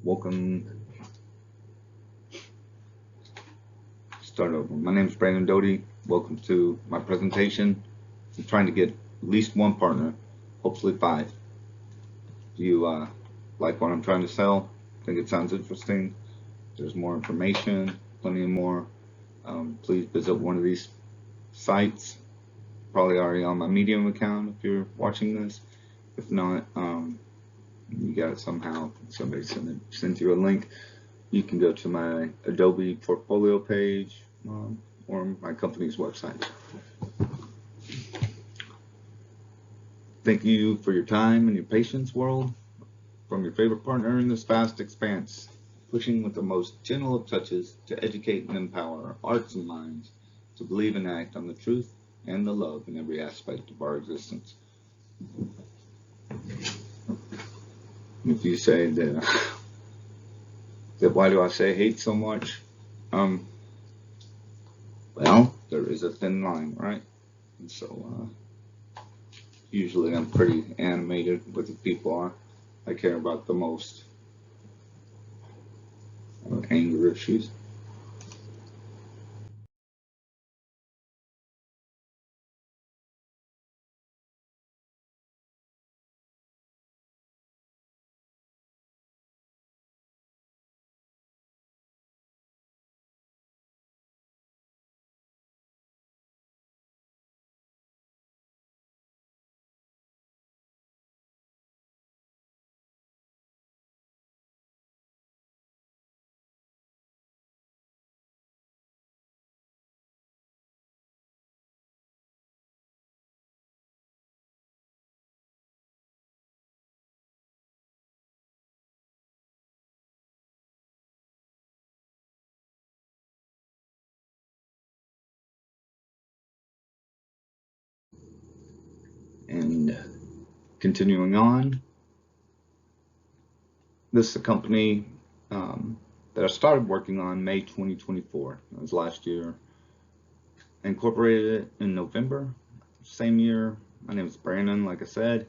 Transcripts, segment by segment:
Welcome. Start over. My name is Brandon Doty. Welcome to my presentation. I'm trying to get at least one partner, hopefully 5. Do you like what I'm trying to sell? Think it sounds interesting? There's more information, plenty more. Please visit one of these sites. Probably already on my Medium account if you're watching this. If not, you got it somehow. Somebody sent you a link. You can go to my Adobe portfolio page or my company's website. Thank you for your time and your patience, world. From your favorite partner in this vast expanse, pushing with the most gentle of touches to educate and empower our hearts and minds to believe and act on the truth and the love in every aspect of our existence. If you say that why do I say hate so much? Well, there is a thin line, right? And so usually I'm pretty animated with the people I care about the most. Anger issues. And continuing on, this is a company that I started working on May 2024. That was last year. I incorporated it in November, same year. My name is Brandon, like I said.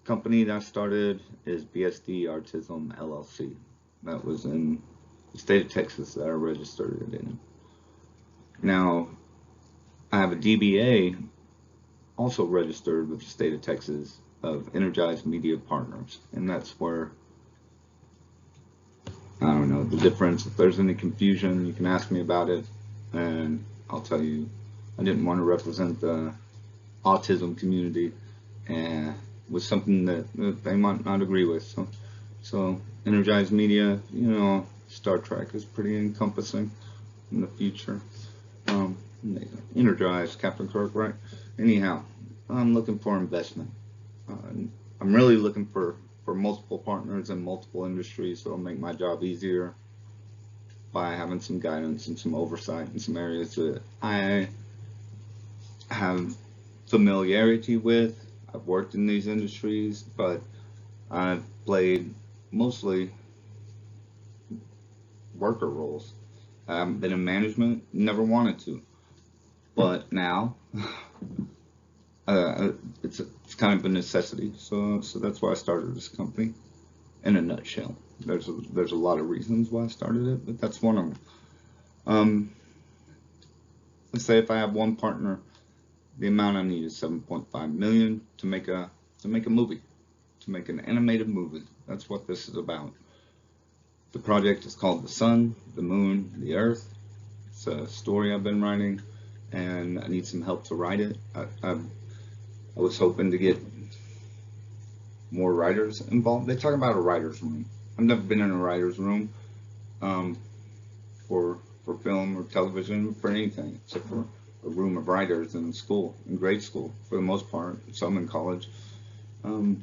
Company that I started is BSD Autism LLC. That was in the state of Texas that I registered it in. Now, I have a DBA also registered with the state of Texas of Energized Media Partners, and that's where, I don't know, the difference. If there's any confusion, you can ask me about it, and I'll tell you. I didn't want to represent the autism community and with something that they might not agree with. So Energized Media, Star Trek is pretty encompassing in the future. Energized, Captain Kirk, right? Anyhow, I'm looking for investment. I'm really looking for multiple partners in multiple industries that'll make my job easier by having some guidance and some oversight in some areas that I have familiarity with. I've worked in these industries, but I've played mostly worker roles. I haven't been in management, never wanted to, but now it's kind of a necessity. So that's why I started this company. In a nutshell, there's a lot of reasons why I started it, but that's one of them. Let's say if I have one partner, the amount I need is 7.5 million to make a movie, to make an animated movie. That's what this is about. The project is called The Sun, the Moon, the Earth. It's a story I've been writing, and I need some help to write it. I was hoping to get more writers involved. They talk about a writer's room. I've never been in a writer's room for film or television, for anything, except for a room of writers in school, in grade school, for the most part, some in college. I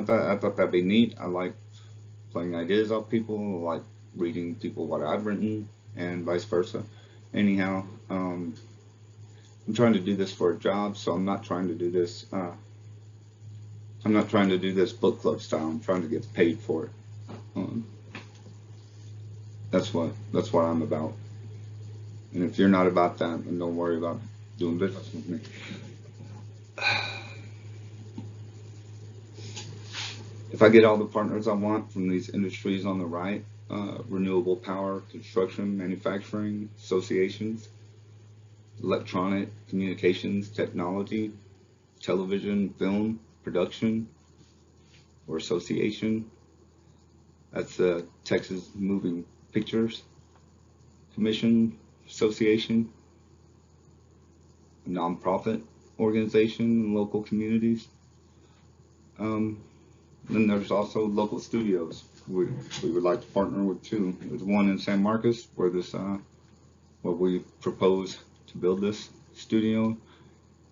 thought that'd be neat. I like playing ideas off people. I like reading people what I've written, and vice versa. Anyhow, I'm trying to do this for a job, so I'm not trying to do this. I'm not trying to do this book club style. I'm trying to get paid for it. That's what I'm about. And if you're not about that, then don't worry about doing business with me. if I get all the partners I want from these industries on the right, renewable power, construction, manufacturing, associations, electronic communications, technology, television, film, production, or association. That's the Texas Moving Pictures Commission Association, a nonprofit organization in local communities. Um, then there's also local studios we would like to partner with too. There's one in San Marcos where where we propose to build this studio,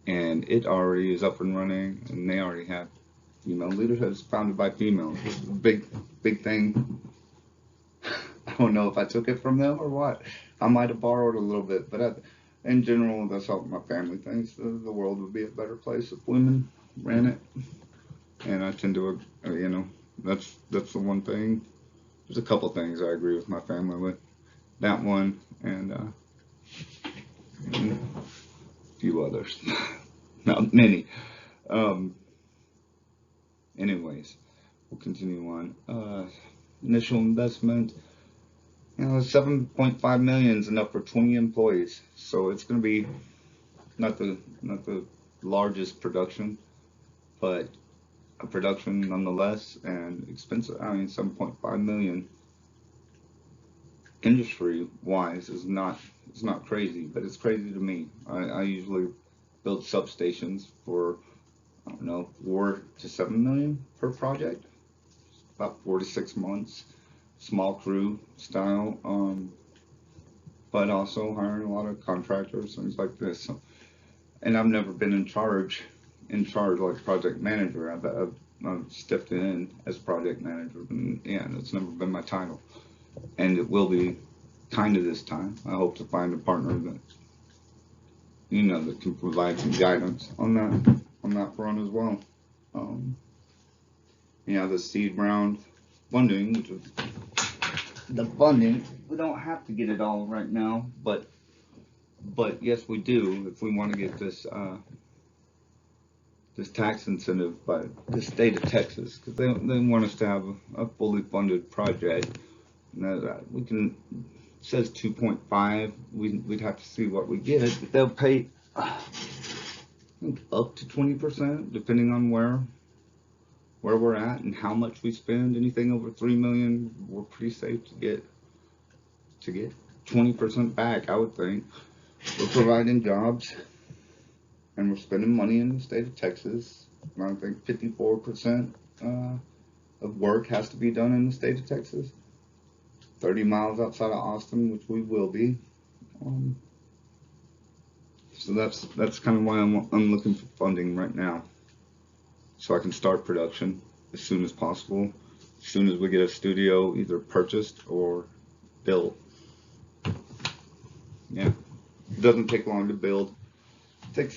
and it already is up and running, and they already have female leadership. It's founded by females. It's a big thing. I don't know if I took it from them or what. I might have borrowed a little bit, but in general, that's how my family thinks. The world would be a better place if women ran it, and I tend to, that's the one thing. There's a couple things I agree with my family with. That one and a few others, not many. Um, anyways, we'll continue on. Initial investment. 7.5 million is enough for 20 employees, so it's going to be not the largest production, but a production nonetheless, and expensive. I mean, 7.5 million industry wise is not, it's not crazy, but it's crazy to me. I usually build substations for, I don't know, 4 to 7 million per project, about 4 to 6 months. Small crew style, but also hiring a lot of contractors, things like this. So, and I've never been in charge like project manager. I've stepped in as project manager, and yeah, that's never been my title, and it will be kind of this time. I hope to find a partner that that can provide some guidance on that front as well. The seed round funding, which is the funding, we don't have to get it all right now, but yes, we do if we want to get this this tax incentive by the state of Texas, because they want us to have a fully funded project. We can, it says 2.5. We'd have to see what we get, but they'll pay I think up to 20% depending on where we're at and how much we spend. Anything over 3 million, we're pretty safe to get 20% back, I would think. We're providing jobs and we're spending money in the state of Texas. I think 54% of work has to be done in the state of Texas. 30 miles outside of Austin, which we will be. So that's kind of why I'm looking for funding right now, so I can start production as soon as possible, as soon as we get a studio either purchased or built. Yeah, it doesn't take long to build. It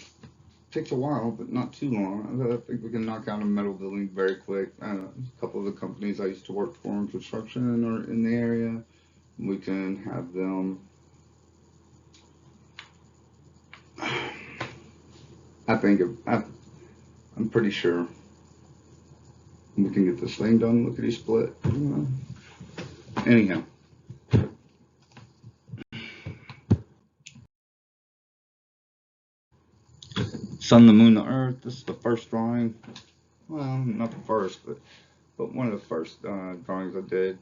takes a while, but not too long. I think we can knock out a metal building very quick. A couple of the companies I used to work for in construction are in the area. We can have them. I'm pretty sure we can get this thing done. Lickety split. Anyhow. Sun, the Moon, the Earth. This is the first drawing. Well, not the first, but one of the first drawings I did.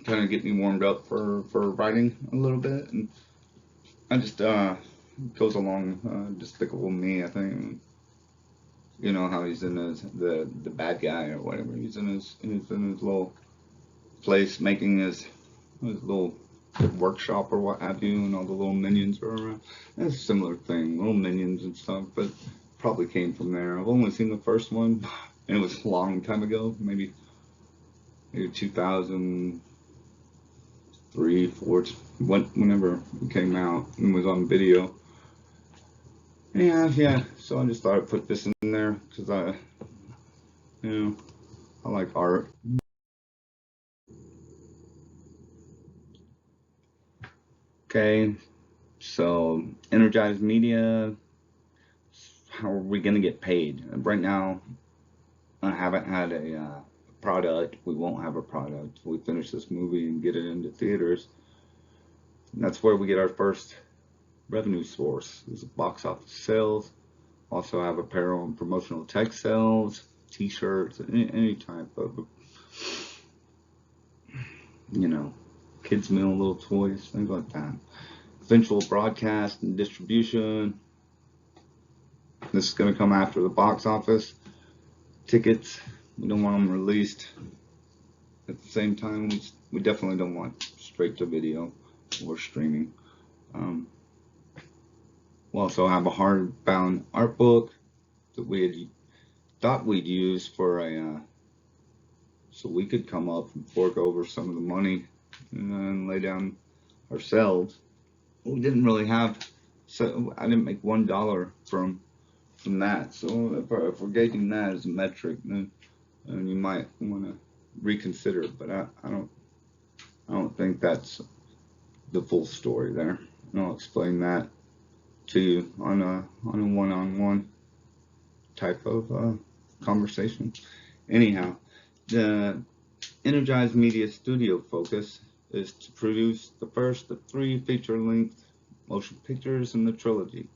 Kind of get me warmed up for writing a little bit, and I just goes along Despicable Me. I think how he's in the bad guy or whatever. He's in his little place making his little workshop or what have you, and all the little minions are around. It's a similar thing, little minions and stuff, but probably came from there. I've only seen the first one, and it was a long time ago, maybe 2003, 4, whenever it came out and was on video. Yeah. So I just thought I'd put this in there because I like art. Okay, so Energized Media. How are we gonna get paid? Right now, I haven't had a product. We won't have a product. We finish this movie and get it into theaters. And that's where we get our first revenue source. Is box office sales. Also have apparel and promotional tech sales, T-shirts, any type of, you know, kids meal, little toys, things like that. Eventual broadcast and distribution. This is going to come after the box office. Tickets, we don't want them released at the same time. We definitely don't want straight to video or streaming. We'll also have a hardbound art book that we had thought we'd use for a, so we could come up and fork over some of the money and then lay down ourselves. We didn't really have, so I didn't make $1 from that. So if we're gauging that as a metric, then you might want to reconsider it. But I don't think that's the full story there. And I'll explain that to you on a one-on-one type of conversation. Anyhow, the Energized Media studio focus is to produce the first of 3 feature-length motion pictures in the trilogy.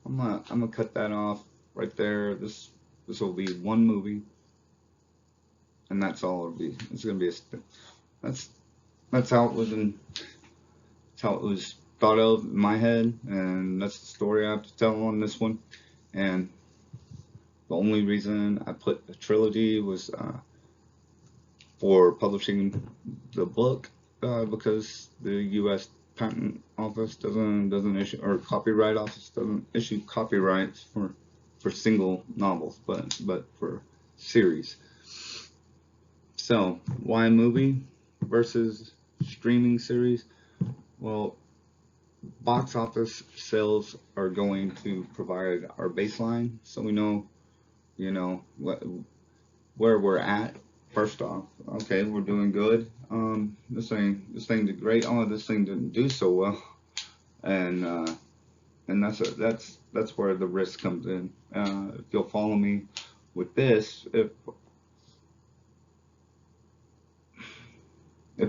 I'm gonna cut that off right there. This will be one movie, and that's all it'll be. It's gonna be that's how it was thought of in my head, and that's the story I have to tell on this one. And the only reason I put a trilogy was for publishing the book, because the U.S. Patent Office doesn't issue, or Copyright Office doesn't issue copyrights for single novels, but for series. So why movie versus streaming series? Well, box office sales are going to provide our baseline, so we know, where we're at. First off, okay, we're doing good. This thing did great. Oh, this thing didn't do so well, and that's where the risk comes in. If you'll follow me with this, if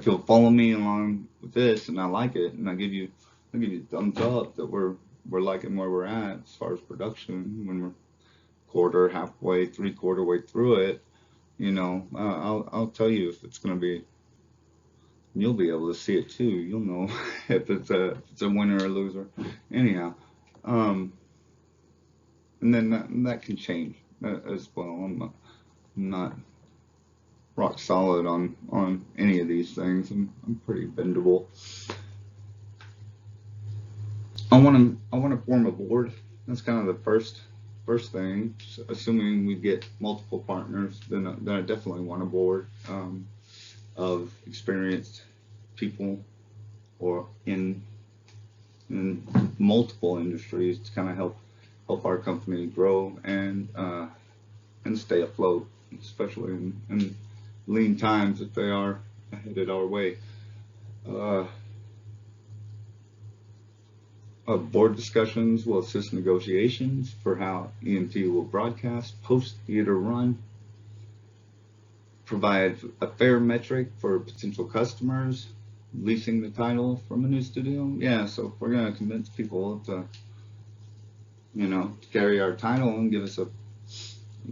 you'll follow me along with this, and I like it, and I give you thumbs up that we're liking where we're at as far as production, when we're quarter, halfway, 3/4 way through it. I'll tell you if it's gonna be. You'll be able to see it too. You'll know if it's a winner or loser. Anyhow, and then that can change as well. I'm not rock solid on any of these things. I'm pretty bendable. I want to form a board. That's kind of the first thing. Assuming we get multiple partners, then I definitely want a board of experienced people, or in multiple industries, to kind of help our company grow and stay afloat, especially in lean times if they are headed our way. Board discussions will assist negotiations for how EMT will broadcast post-theater run, provide a fair metric for potential customers leasing the title from a new studio. Yeah, so if we're going to convince people to carry our title and give us they're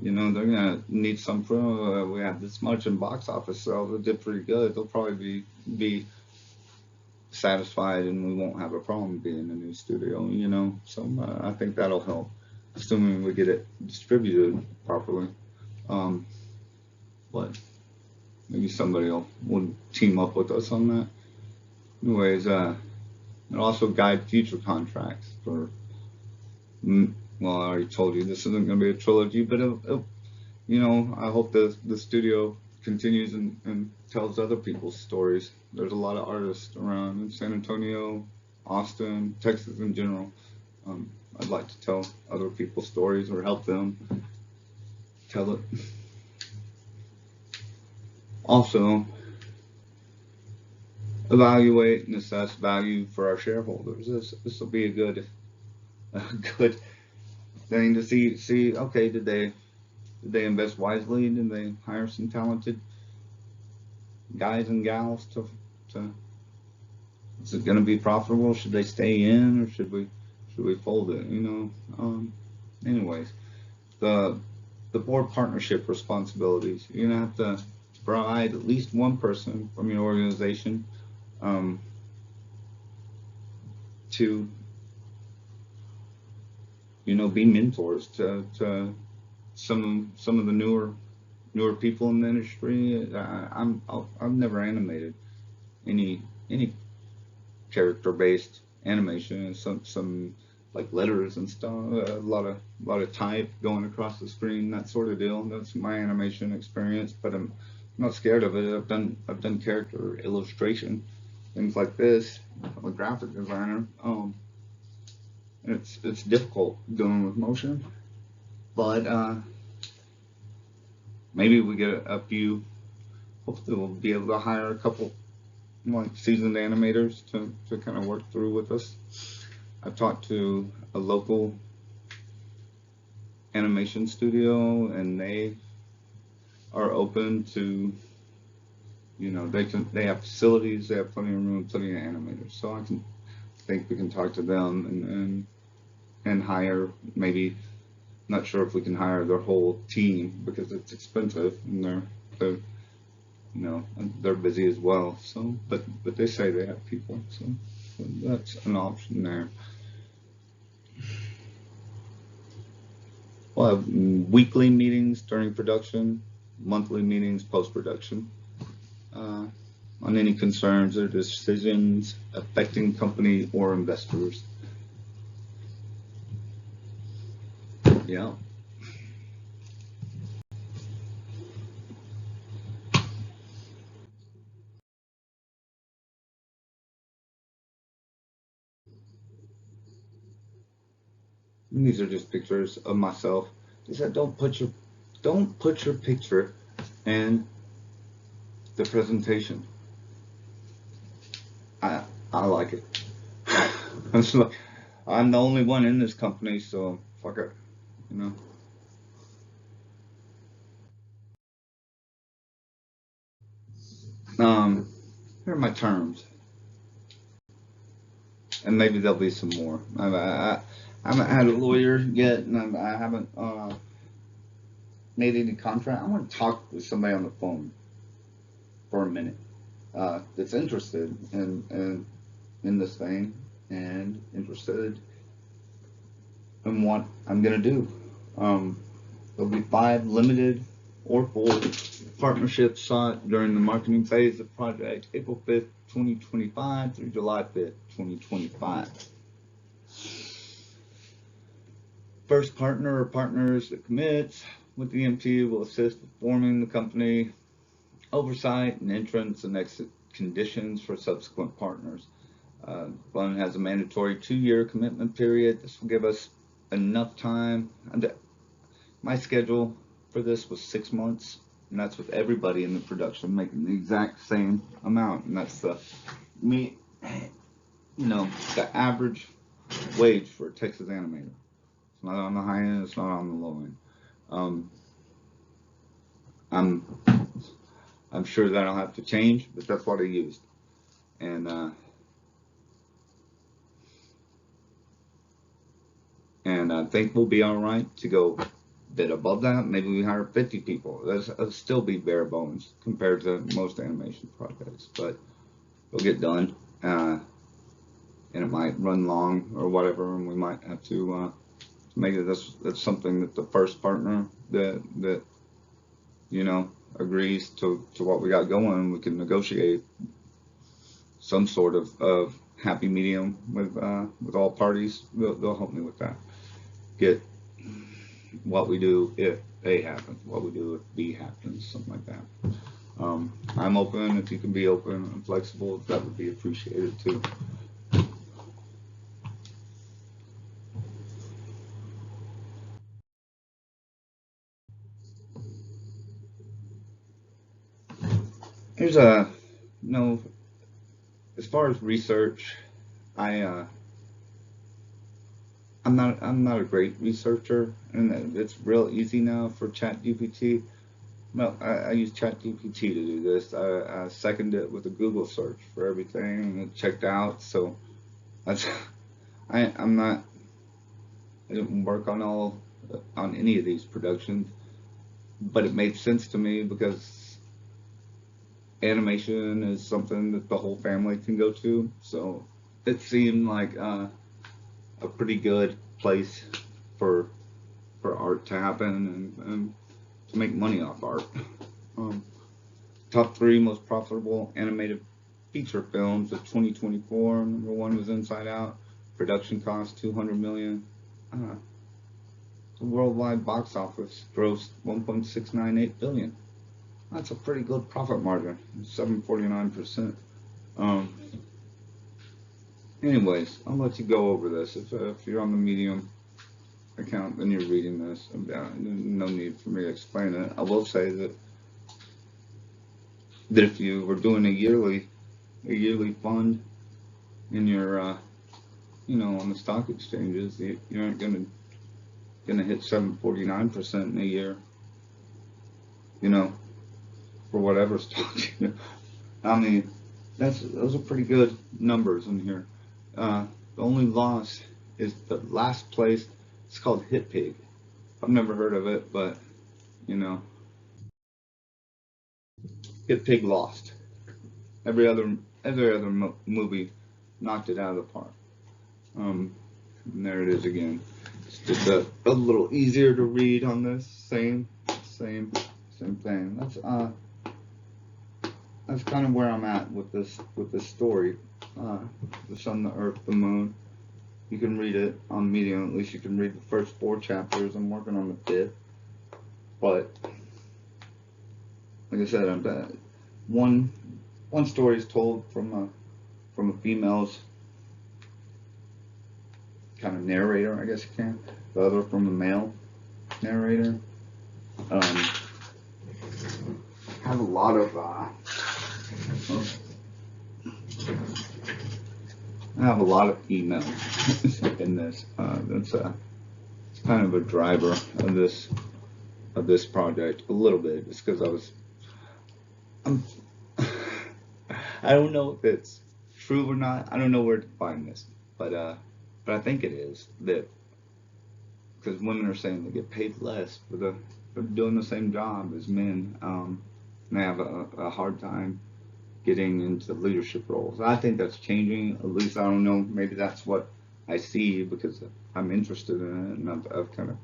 going to need some proof. We have this much in box office sales. It did pretty good. They'll probably be satisfied, and we won't have a problem being a new studio, so I think that'll help, assuming we get it distributed properly. But maybe somebody will team up with us on that. Anyways, it'll also guide future contracts for, well, I already told you this isn't going to be a trilogy, but I hope the studio continues and tells other people's stories. There's a lot of artists around in San Antonio, Austin, Texas in general. I'd like to tell other people's stories or help them tell it. Also, evaluate and assess value for our shareholders. This will be a good thing to see. Okay, did they Did they invest wisely? Did they hire some talented guys and gals to is it going to be profitable? Should they stay in, or should we fold it? Anyways, the the board partnership responsibilities. You're gonna have to provide at least one person from your organization um, to be mentors to some of the newer people in the industry. I've never animated any character based animation. Some like letters and stuff, a lot of type going across the screen, that sort of deal. That's my animation experience, but I'm not scared of it. I've done character illustration, things like this. I'm a graphic designer. And it's difficult dealing with motion, but maybe we get a few. Hopefully, we'll be able to hire a couple like seasoned animators to kind of work through with us. I've talked to a local animation studio, and they are open to, they have facilities, they have plenty of room, plenty of animators. So I think we can talk to them and hire, maybe, not sure if we can hire their whole team because it's expensive, and they're busy as well. So, but they say they have people, so that's an option there. We'll have weekly meetings during production, monthly meetings post-production, on any concerns or decisions affecting company or investors. Yeah. And these are just pictures of myself. He said, don't put your picture in the presentation. I like it. It's like, I'm the only one in this company, so fuck it, you know. Um, Here are my terms, and maybe there'll be some more. I haven't had a lawyer yet, and I haven't made any contract. I want to talk with somebody on the phone for a minute that's interested in this thing and interested in what I'm gonna do. Um, There'll be 5 limited or full partnerships sought during the marketing phase of the project, April 5th, 2025 through July 5th, 2025. First partner or partners that commits with the MT will assist with forming the company, oversight and entrance and exit conditions for subsequent partners. Fund has a mandatory 2-year commitment period. This will give us enough time. My schedule for this was 6 months, and that's with everybody in the production making the exact same amount, and that's the average wage for a Texas animator. It's not on the high end, it's not on the low end. I'm I'm sure that'll have to change, but that's what I used, and I think we'll be all right to go a bit above that. Maybe we hire 50 people. That'll still be bare bones compared to most animation projects, but it'll get done. And it might run long or whatever, and we might have to make it that's something that the first partner that agrees to what we got going. We can negotiate some sort of happy medium with all parties. They'll help me with that. Get what we do if A happens, what we do if B happens, something like that. I'm open. If you can be open and flexible, that would be appreciated too. Here's as far as research, I I'm not a great researcher, and it's real easy now for ChatGPT. No, I use ChatGPT to do this. I second it with a Google search for everything and it checked out. So that's I'm not. I didn't work on any of these productions, but it made sense to me because animation is something that the whole family can go to. So it seemed like a pretty good place for art to happen and to make money off art. Um, Top three most profitable animated feature films of 2024. Number one was Inside Out. Production cost 200 million. The worldwide box office grossed 1.698 billion. That's a pretty good profit margin, 749%. Um, Anyways, I'll let you go over this. If you're on the Medium account and you're reading this, no need for me to explain it. I will say that if you were doing a yearly fund in your on the stock exchanges, you aren't gonna hit 749% in a year, for whatever stock. I mean, those are pretty good numbers in here. The only loss is the last place. It's called Hit Pig. I've never heard of it, but you know, Hit Pig lost. Every other movie knocked it out of the park. And there it is again. It's just a little easier to read on this. Same thing. That's kind of where I'm at with this story. The sun, the earth, the moon. You can read it on Medium. At least you can read the first 4 chapters. I'm working on the 5th. But like I said, one story is told from a female's kind of narrator, I guess you can. The other from a male narrator. Have a lot of I have a lot of emails in this. That's it's kind of a driver of this project a little bit, just because I'm I don't know if it's true or not. I don't know where to find this, but I think it is that because women are saying they get paid less for doing the same job as men, and they have a hard time getting into leadership roles. I think that's changing. At least I don't know. Maybe that's what I see because I'm interested in it, and I've kind of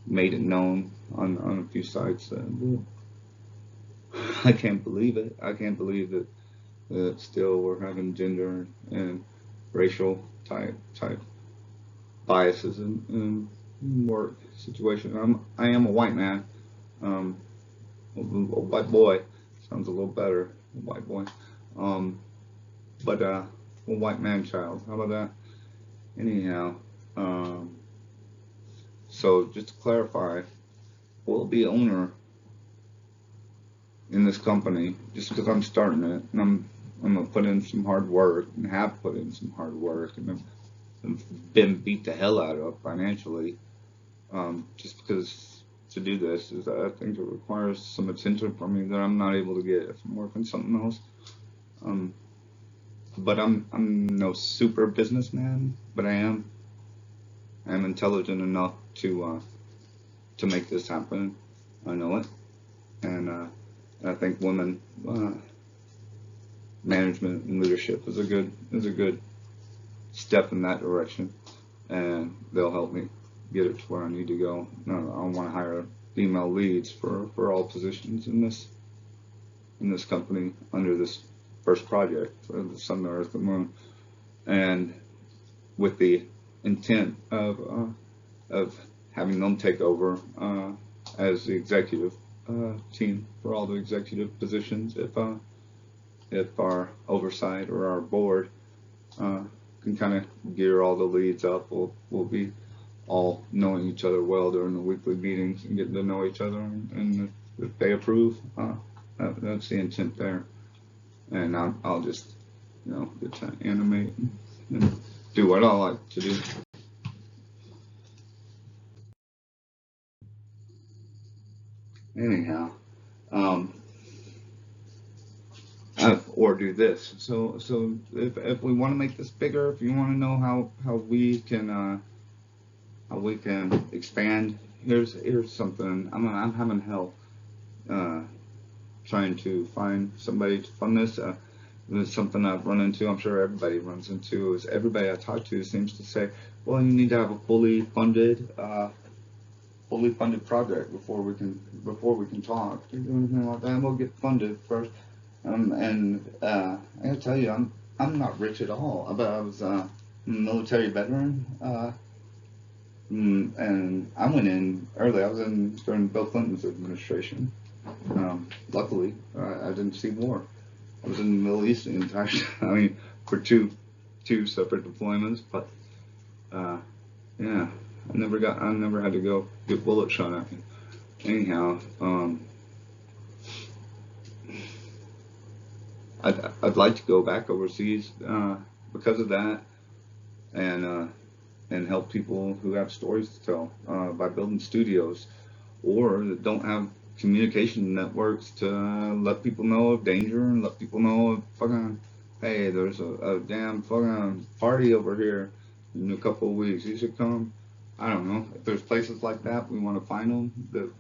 made it known on a few sites. I can't believe it. I can't believe that still we're having gender and racial type biases in work situations. I am a white man, a white boy. Sounds a little better, a white boy. But a white man child. How about that? Anyhow, so just to clarify, we'll be owner in this company just because I'm starting it, and I'm gonna put in some hard work and have put in some hard work and I've been beat the hell out of financially. Just because to do this is I think it requires some attention from me that I'm not able to get if I'm working something else. But I'm no super businessman, but I'm intelligent enough to make this happen. I know it, and I think women management and leadership is a good step in that direction, and they'll help me get it to where I need to go. No, I want to hire female leads for all positions in this company under this first project, the Sun, the Earth, the Moon, and with the intent of having them take over as the executive team for all the executive positions if our oversight or our board can kind of gear all the leads up. We'll be all knowing each other well during the weekly meetings and getting to know each other, and if they approve, that's the intent there. And I'll just get to animate and do what I like to do. Anyhow, um, or do this. So if we want to make this bigger, if you want to know how we can expand, here's something. I'm having hell uh, trying to find somebody to fund this. It's something I've run into. I'm sure everybody runs into. Is everybody I talk to seems to say, well, you need to have a fully funded project before we can talk. To do anything like that, we'll get funded first. And I gotta tell you, I'm not rich at all. But I was a military veteran, and I went in early. I was in during Bill Clinton's administration. Luckily, I didn't see war. I was in the Middle East the entire time. I mean, for two separate deployments, but yeah, I never had to go get bullets shot at me. Anyhow, I'd like to go back overseas because of that, and help people who have stories to tell by building studios or that don't have communication networks to let people know of danger and let people know of fucking, hey, there's a damn fucking party over here in a couple of weeks. You should come. I don't know. If there's places like that, we want to find them that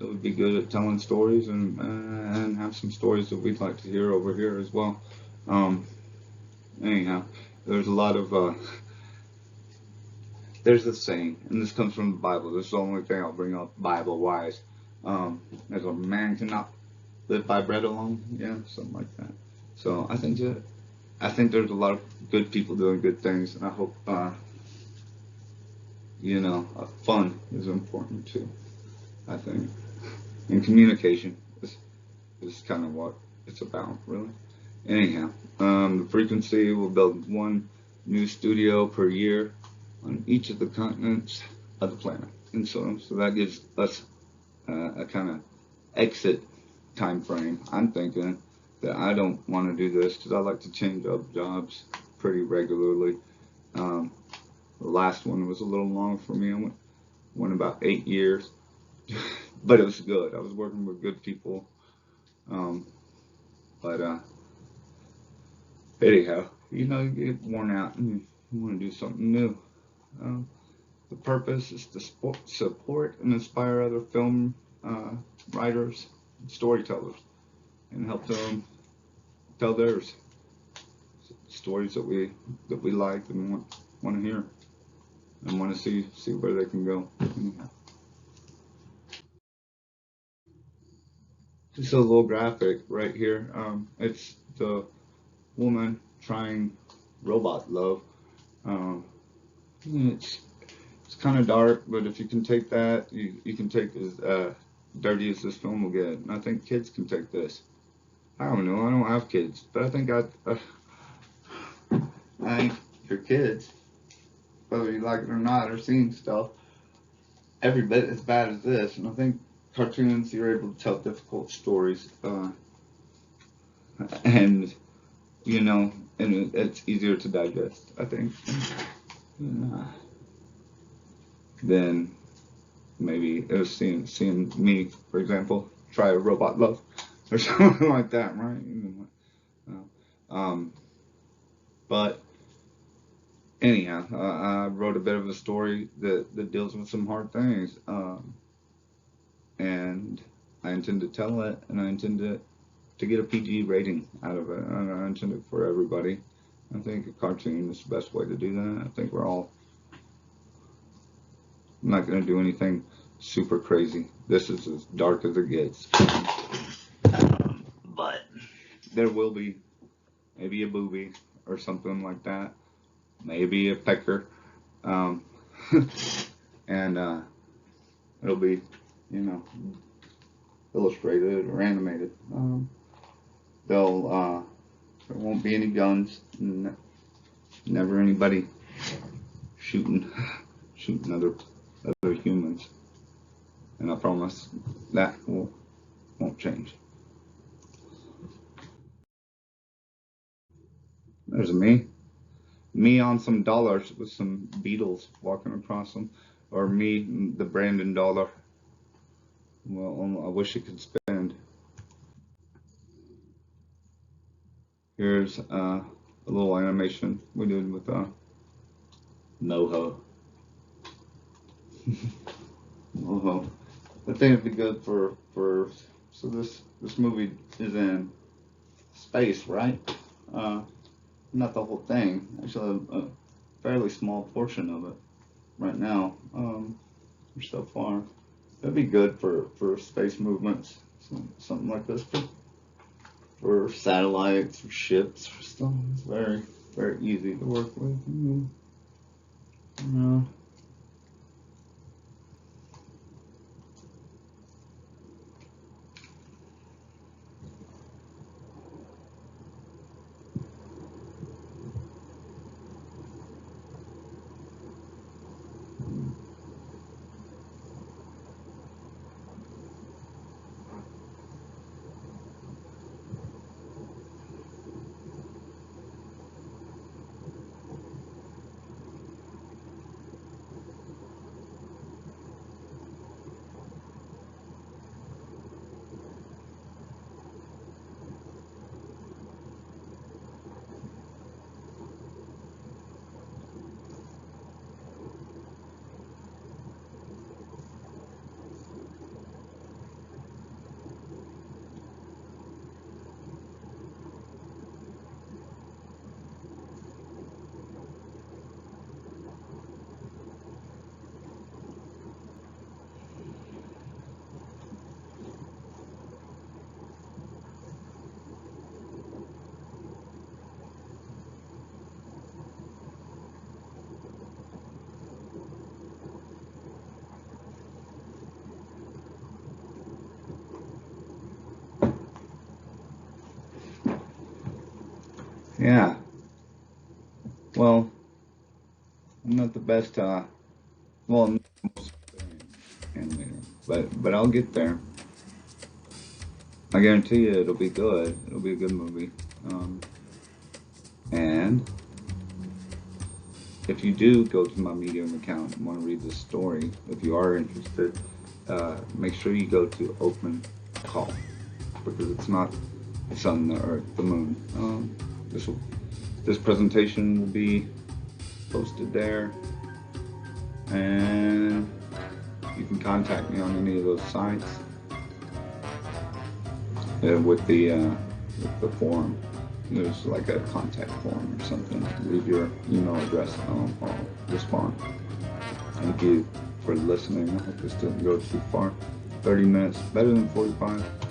would be good at telling stories and have some stories that we'd like to hear over here as well. Um, anyhow, there's a lot of there's this saying, and this comes from the Bible. This is the only thing I'll bring up Bible wise. As a man cannot live by bread alone, yeah, something like that. So I think there's a lot of good people doing good things, and I hope fun is important too. I think, and communication is kind of what it's about, really. Anyhow, the frequency will build one new studio per year on each of the continents of the planet, and so that gives us a kind of exit time frame. I'm thinking that I don't want to do this because I like to change up jobs pretty regularly. The last one was a little long for me. I went about 8 years, but it was good. I was working with good people. Um, but anyhow, you get worn out and you want to do something new. Um, the purpose is to support and inspire other film writers, and storytellers, and help them tell theirs stories that we like and want to hear and want to see where they can go. Anyhow. Just a little graphic right here. It's the woman trying robot love. Um, it's kind of dark, but if you can take that, you can take as dirty as this film will get. And I think kids can take this. I don't know. I don't have kids, but I think I think your kids, whether you like it or not, are seeing stuff every bit as bad as this. And I think cartoons, you're able to tell difficult stories, and it's easier to digest, I think, than maybe it was seeing me, for example, try a robot love or something like that, right? Um, but anyhow, I wrote a bit of a story that deals with some hard things, and I intend to tell it, and I intend to get a PG rating out of it, and I intend it for everybody. I think a cartoon is the best way to do that. I think I'm not going to do anything super crazy. This is as dark as it gets. But there will be maybe a booby or something like that. Maybe a pecker. Um, and it'll be, illustrated or animated. There won't be any guns. Never anybody shooting other humans. And I promise that won't change. There's me on some dollars with some beetles walking across them, or me, the Brandon dollar. Well, I wish it could spend. Here's a little animation we did with Moho. Moho. I think it'd be good for so this movie is in space, right? Not the whole thing. Actually, a fairly small portion of it right now. So far, that'd be good for space movements, something like this for satellites, for ships, for stuff. It's very easy to work with. Yeah. Well, I'm not the best. Well, I'm not the most experienced animator, but I'll get there. I guarantee you, it'll be good. It'll be a good movie. And if you do go to my Medium account and want to read this story, if you are interested, make sure you go to Open Call, because it's not the sun, the earth, the moon. This presentation will be posted there, and you can contact me on any of those sites with the form. There's like a contact form or something. Leave your email address and I'll respond. Thank you for listening. I hope this didn't go too far. 30 minutes, better than 45.